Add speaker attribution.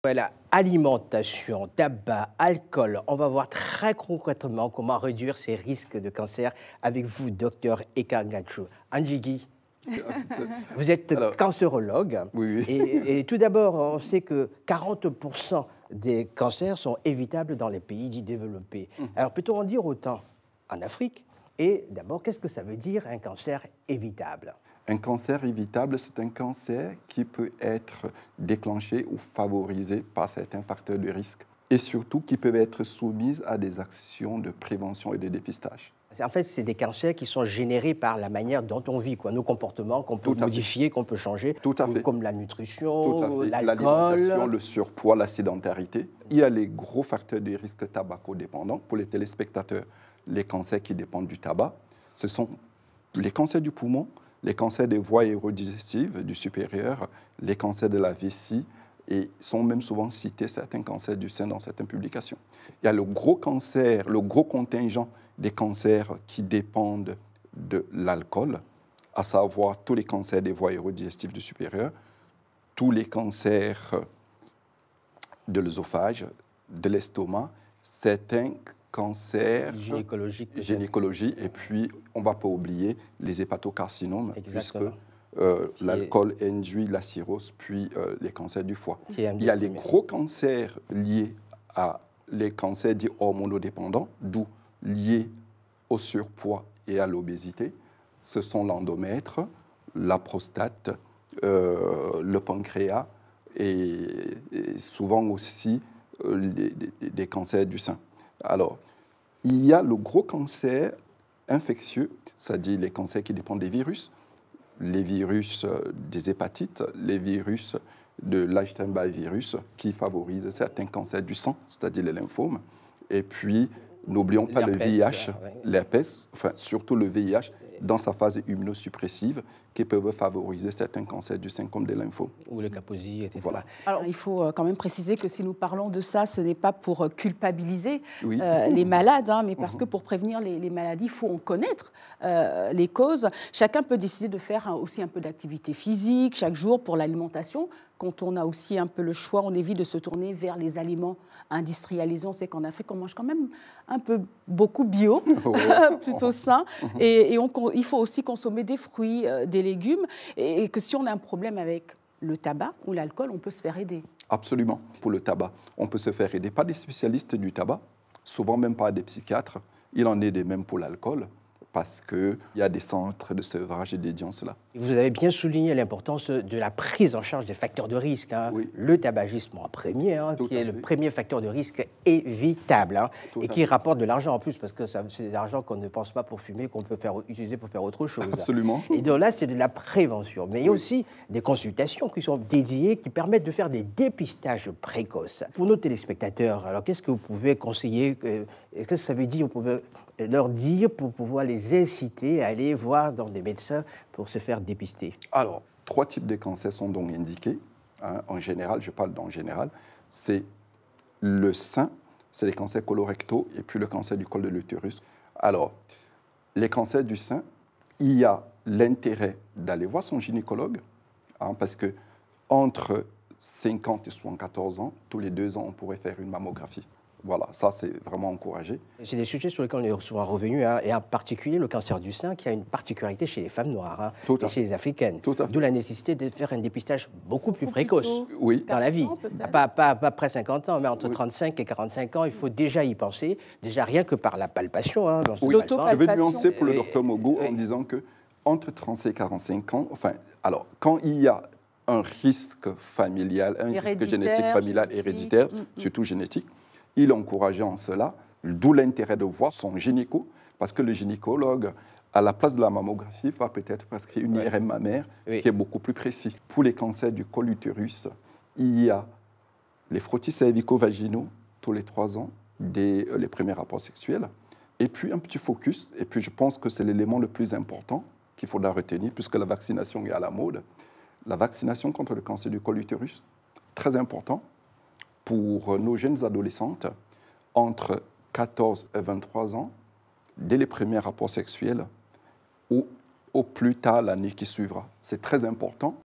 Speaker 1: Voilà, alimentation, tabac, alcool. On va voir très concrètement comment réduire ces risques de cancer avec vous, docteur Eka Gacho. Anjigui, vous êtes cancérologue.
Speaker 2: Oui, oui.
Speaker 1: Et tout d'abord, on sait que 40% des cancers sont évitables dans les pays dits développés. Alors peut-on en dire autant en Afrique? Et d'abord, qu'est-ce que ça veut dire un cancer évitable?
Speaker 2: Un cancer évitable, c'est un cancer qui peut être déclenché ou favorisé par certains facteurs de risque et surtout qui peuvent être soumis à des actions de prévention et de dépistage.
Speaker 1: En fait, c'est des cancers qui sont générés par la manière dont on vit, nos comportements qu'on peut modifier, qu'on peut changer, comme la nutrition, l'alcool.
Speaker 2: L'alimentation, le surpoids, la sédentarité. Il y a les gros facteurs de risque tabacodépendants. Pour les téléspectateurs, les cancers qui dépendent du tabac, ce sont les cancers du poumon, les cancers des voies aérodigestives du supérieur, les cancers de la vessie, et sont même souvent cités certains cancers du sein dans certaines publications. Il y a le gros cancer, le gros contingent des cancers qui dépendent de l'alcool, à savoir tous les cancers des voies aérodigestives du supérieur, tous les cancers de l'œsophage, de l'estomac, certains cancers gynécologie, et puis on ne va pas oublier les hépatocarcinomes, puisque l'alcool induit la cirrhose, puis les cancers du foie. Il y a les gros cancers liés à les cancers dits hormonodépendants, d'où liés au surpoids et à l'obésité. Ce sont l'endomètre, la prostate, le pancréas et souvent aussi des cancers du sein. Alors, il y a le gros cancer infectieux, c'est-à-dire les cancers qui dépendent des virus, les virus des hépatites, les virus de l'Epstein-Barr virus qui favorisent certains cancers du sang, c'est-à-dire les lymphomes. Et puis, n'oublions pas le VIH, l'herpès, enfin surtout le VIH, dans sa phase immunosuppressive, qui peuvent favoriser certains cancers du sein comme des lymphomes.
Speaker 1: Ou le Kaposi, etc.
Speaker 3: Voilà. Alors, il faut quand même préciser que si nous parlons de ça, ce n'est pas pour culpabiliser les malades, mais parce que pour prévenir les maladies, il faut en connaître les causes. Chacun peut décider de faire aussi un peu d'activité physique chaque jour pour l'alimentation. Quand on a aussi un peu le choix, on évite de se tourner vers les aliments industrialisés. On sait qu'en Afrique, on mange quand même un peu beaucoup bio, plutôt sain. Et il faut aussi consommer des fruits, des légumes. Et que si on a un problème avec le tabac ou l'alcool, on peut se faire aider.
Speaker 2: Absolument. Pour le tabac, on peut se faire aider. Pas des spécialistes du tabac, souvent même pas des psychiatres. Il en est de même pour l'alcool, parce qu'il y a des centres de sevrage et dédiés à cela.
Speaker 1: Vous avez bien souligné l'importance de la prise en charge des facteurs de risque. Le tabagisme en premier, qui est le premier facteur de risque évitable, et qui rapporte de l'argent en plus, parce que c'est de l'argent qu'on ne pense pas pour fumer, qu'on peut utiliser pour faire autre chose.
Speaker 2: Absolument.
Speaker 1: Et donc là, c'est de la prévention. Mais il y a aussi des consultations qui sont dédiées, qui permettent de faire des dépistages précoces. Pour nos téléspectateurs, alors qu'est-ce que vous pouvez conseiller? Qu'est-ce que ça veut dire? Vous pouvez leur dire pour pouvoir les inciter à aller voir dans des médecins pour se faire dépister?
Speaker 2: Alors, 3 types de cancers sont donc indiqués. En général, je parle d'en général. C'est le sein, c'est les cancers colorectaux, et puis le cancer du col de l'utérus. Alors, les cancers du sein, il y a l'intérêt d'aller voir son gynécologue, parce que entre 50 et 74 ans, tous les 2 ans, on pourrait faire une mammographie. Voilà, ça c'est vraiment encouragé.
Speaker 1: C'est des sujets sur lesquels on est souvent revenu, et en particulier le cancer du sein qui a une particularité chez les femmes noires et chez les africaines. D'où la nécessité de faire un dépistage beaucoup plus précoce dans la vie. Pas après 50 ans, mais entre 35 et 45 ans, il faut déjà y penser, déjà rien que par la palpation.
Speaker 2: Je vais nuancer pour le docteur Mogo en disant que entre 35 et 45 ans, alors quand il y a un risque familial, un risque génétique familial héréditaire, surtout génétique, il est encouragé en cela, d'où l'intérêt de voir son gynéco, parce que le gynécologue, à la place de la mammographie, va peut-être prescrire une IRM mammaire qui est beaucoup plus précis. Pour les cancers du col utérus, il y a les frottis cervico-vaginaux tous les 3 ans, dès les premiers rapports sexuels, et puis un petit focus, et puis je pense que c'est l'élément le plus important qu'il faudra retenir, puisque la vaccination est à la mode. La vaccination contre le cancer du col utérus, très important, pour nos jeunes adolescentes entre 14 et 23 ans, dès les premiers rapports sexuels ou au plus tard l'année qui suivra. C'est très important.